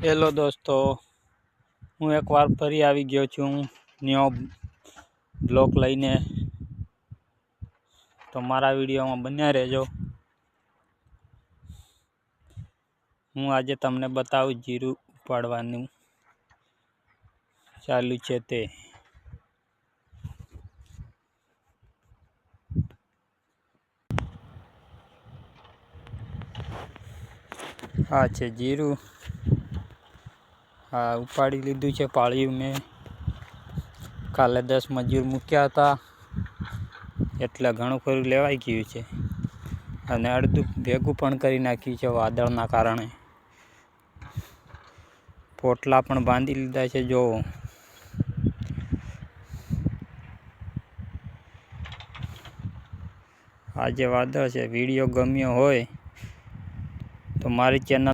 Hello દોસ્તો, હું એકવાર ફરી આવી ગયો છું ન્યો બ્લોક લઈને. તો મારા વિડીયોમાં બન્યા રહેજો. હું આજે તમને બતાવું જીરું ઉપાડવાનું ચાલુ છે તે. આ છે જીરું. હા, ઉપાડી લીધું છે પાળ્યું મેં. કાલે 10 મજૂર મૂક્યા હતા એટલે ઘણું ખરું લેવાઈ ગયું છે, અને અડધું ભેગું પણ કરી નાખ્યું છે વાદળના કારણે. પોટલા પણ બાંધી લીધા છે. જો આ જે વાદળ છે, વિડીયો ગમ્યો હોય તો મારી ચેનલ